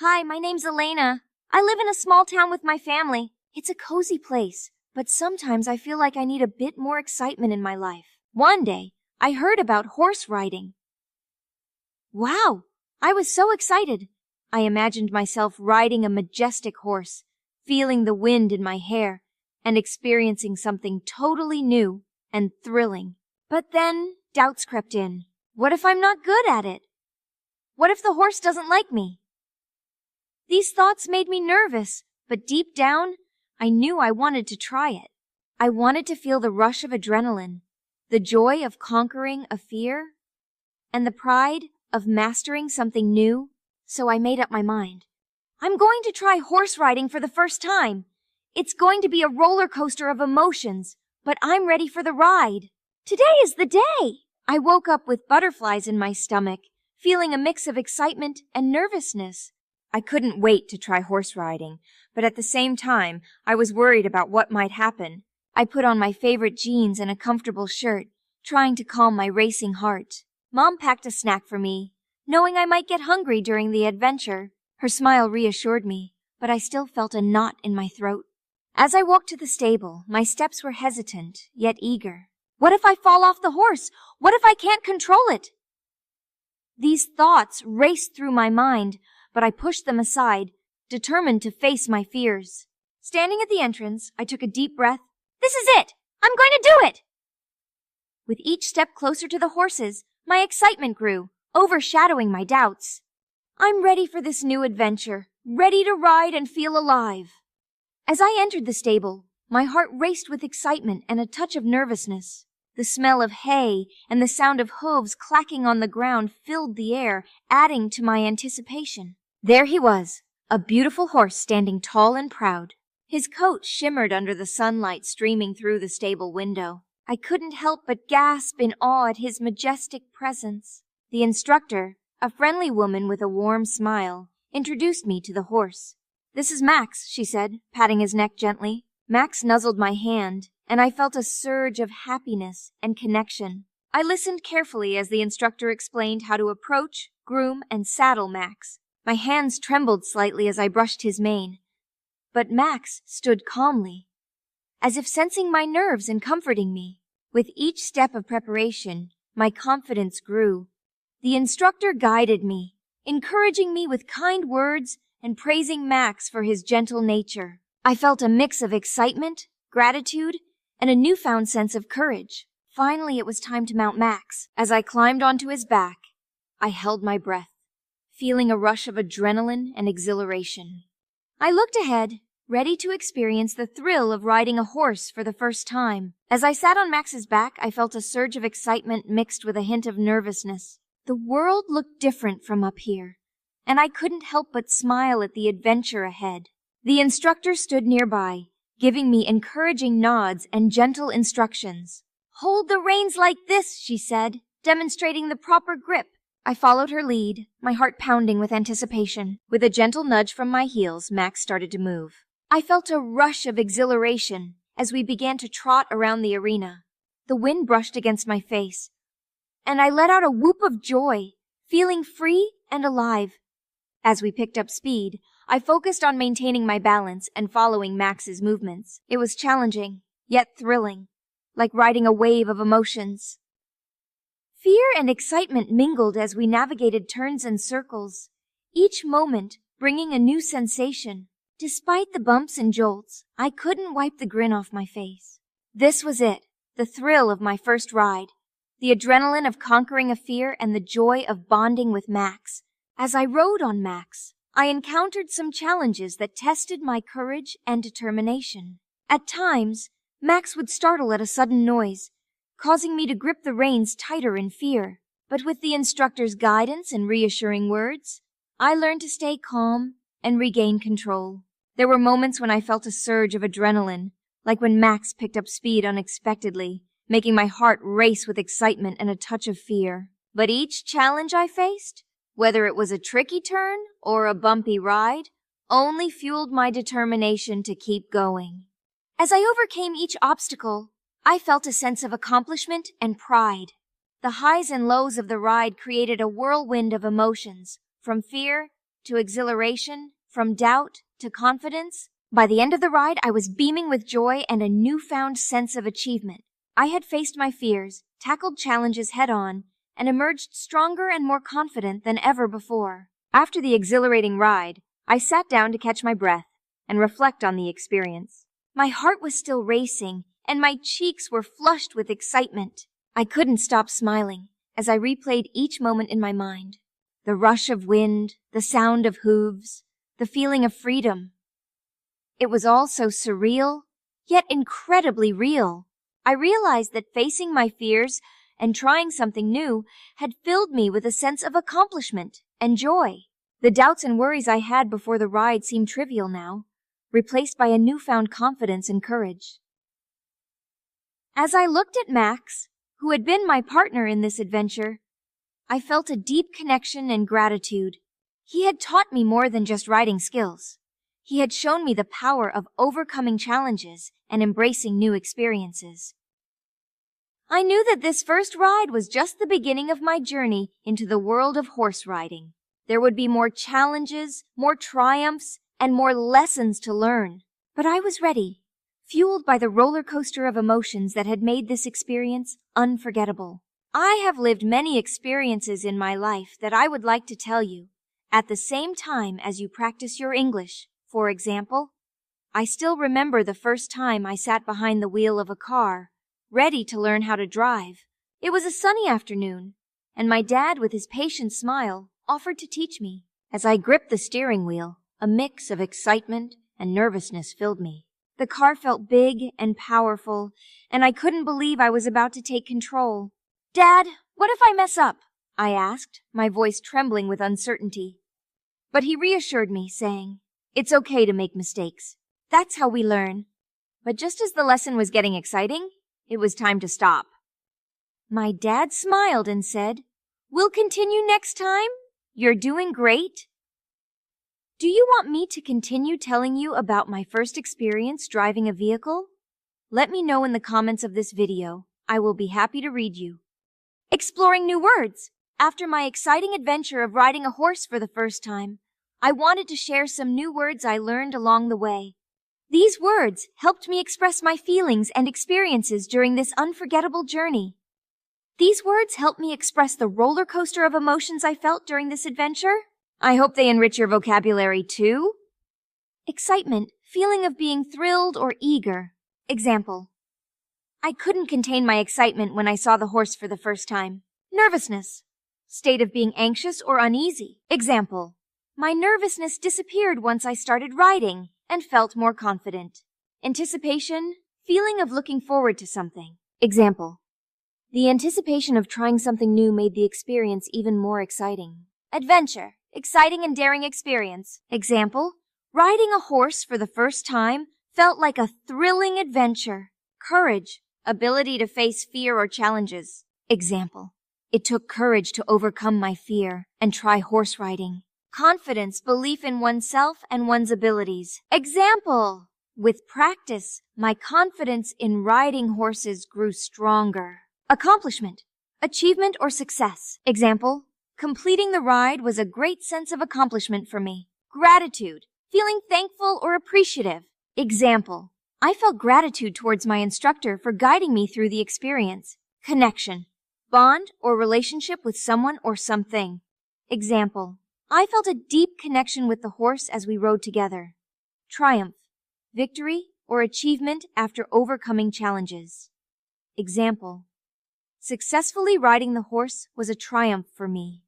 Hi, my name's Elena. I live in a small town with my family. It's a cozy place, but sometimes I feel like I need a bit more excitement in my life. One day, I heard about horse riding. Wow! I was so excited. I imagined myself riding a majestic horse, feeling the wind in my hair, and experiencing something totally new and thrilling. But then, doubts crept in. What if I'm not good at it? What if the horse doesn't like me? These thoughts made me nervous, but deep down, I knew I wanted to try it. I wanted to feel the rush of adrenaline, the joy of conquering a fear, and the pride of mastering something new, so I made up my mind. I'm going to try horse riding for the first time. It's going to be a roller coaster of emotions, but I'm ready for the ride. Today is the day! I woke up with butterflies in my stomach, feeling a mix of excitement and nervousness. I couldn't wait to try horse riding, but at the same time, I was worried about what might happen. I put on my favorite jeans and a comfortable shirt, trying to calm my racing heart. Mom packed a snack for me, knowing I might get hungry during the adventure. Her smile reassured me, but I still felt a knot in my throat. As I walked to the stable, my steps were hesitant, yet eager. What if I fall off the horse? What if I can't control it? These thoughts raced through my mind, but I pushed them aside, determined to face my fears. Standing at the entrance, I took a deep breath. This is it! I'm going to do it! With each step closer to the horses, my excitement grew, overshadowing my doubts. I'm ready for this new adventure, ready to ride and feel alive. As I entered the stable, my heart raced with excitement and a touch of nervousness. The smell of hay and the sound of hooves clacking on the ground filled the air, adding to my anticipation. There he was, a beautiful horse standing tall and proud. His coat shimmered under the sunlight streaming through the stable window. I couldn't help but gasp in awe at his majestic presence. The instructor, a friendly woman with a warm smile, introduced me to the horse. This is Max, she said, patting his neck gently. Max nuzzled my hand, and I felt a surge of happiness and connection. I listened carefully as the instructor explained how to approach, groom, and saddle Max. My hands trembled slightly as I brushed his mane, but Max stood calmly, as if sensing my nerves and comforting me. With each step of preparation, my confidence grew. The instructor guided me, encouraging me with kind words and praising Max for his gentle nature. I felt a mix of excitement, gratitude, and a newfound sense of courage. Finally, it was time to mount Max. As I climbed onto his back, I held my breath, feeling a rush of adrenaline and exhilaration. I looked ahead, ready to experience the thrill of riding a horse for the first time. As I sat on Max's back, I felt a surge of excitement mixed with a hint of nervousness. The world looked different from up here, and I couldn't help but smile at the adventure ahead. The instructor stood nearby, giving me encouraging nods and gentle instructions. Hold the reins like this, she said, demonstrating the proper grip. I followed her lead, my heart pounding with anticipation. With a gentle nudge from my heels, Max started to move. I felt a rush of exhilaration as we began to trot around the arena. The wind brushed against my face, and I let out a whoop of joy, feeling free and alive. As we picked up speed, I focused on maintaining my balance and following Max's movements. It was challenging, yet thrilling, like riding a wave of emotions. Fear and excitement mingled as we navigated turns and circles, each moment bringing a new sensation. Despite the bumps and jolts, I couldn't wipe the grin off my face. This was it, the thrill of my first ride, the adrenaline of conquering a fear and the joy of bonding with Max. As I rode on Max, I encountered some challenges that tested my courage and determination. At times, Max would startle at a sudden noise, causing me to grip the reins tighter in fear. But with the instructor's guidance and reassuring words, I learned to stay calm and regain control. There were moments when I felt a surge of adrenaline, like when Max picked up speed unexpectedly, making my heart race with excitement and a touch of fear. But each challenge I faced, whether it was a tricky turn or a bumpy ride, only fueled my determination to keep going. As I overcame each obstacle, I felt a sense of accomplishment and pride. The highs and lows of the ride created a whirlwind of emotions, from fear to exhilaration, from doubt to confidence. By the end of the ride, I was beaming with joy and a newfound sense of achievement. I had faced my fears, tackled challenges head-on, and emerged stronger and more confident than ever before. After the exhilarating ride, I sat down to catch my breath and reflect on the experience. My heart was still racing, and my cheeks were flushed with excitement. I couldn't stop smiling as I replayed each moment in my mind. The rush of wind, the sound of hooves, the feeling of freedom. It was all so surreal, yet incredibly real. I realized that facing my fears and trying something new had filled me with a sense of accomplishment and joy. The doubts and worries I had before the ride seemed trivial now, replaced by a newfound confidence and courage. As I looked at Max, who had been my partner in this adventure, I felt a deep connection and gratitude. He had taught me more than just riding skills. He had shown me the power of overcoming challenges and embracing new experiences. I knew that this first ride was just the beginning of my journey into the world of horse riding. There would be more challenges, more triumphs, and more lessons to learn. But I was ready, fueled by the roller coaster of emotions that had made this experience unforgettable. I have lived many experiences in my life that I would like to tell you at the same time as you practice your English. For example, I still remember the first time I sat behind the wheel of a car, ready to learn how to drive. It was a sunny afternoon, and my dad, with his patient smile, offered to teach me. As I gripped the steering wheel, a mix of excitement and nervousness filled me. The car felt big and powerful, and I couldn't believe I was about to take control. "Dad, what if I mess up?" I asked, my voice trembling with uncertainty. But he reassured me, saying, "It's okay to make mistakes. That's how we learn." But just as the lesson was getting exciting, it was time to stop. My dad smiled and said, "We'll continue next time. You're doing great." Do you want me to continue telling you about my first experience driving a vehicle? Let me know in the comments of this video. I will be happy to read you. Exploring new words. After my exciting adventure of riding a horse for the first time, I wanted to share some new words I learned along the way. These words helped me express my feelings and experiences during this unforgettable journey. These words helped me express the roller coaster of emotions I felt during this adventure. I hope they enrich your vocabulary too. Excitement, feeling of being thrilled or eager. Example: I couldn't contain my excitement when I saw the horse for the first time. Nervousness, state of being anxious or uneasy. Example: my nervousness disappeared once I started riding and felt more confident. Anticipation, feeling of looking forward to something. Example: the anticipation of trying something new made the experience even more exciting. Adventure, exciting and daring experience. Example: riding a horse for the first time felt like a thrilling adventure. Courage, ability to face fear or challenges. Example: it took courage to overcome my fear and try horse riding. Confidence, belief in oneself and one's abilities. Example: with practice, my confidence in riding horses grew stronger. Accomplishment, achievement or success. Example: completing the ride was a great sense of accomplishment for me. Gratitude, feeling thankful or appreciative. Example: I felt gratitude towards my instructor for guiding me through the experience. Connection, bond or relationship with someone or something. Example: I felt a deep connection with the horse as we rode together. Triumph, victory or achievement after overcoming challenges. Example: successfully riding the horse was a triumph for me.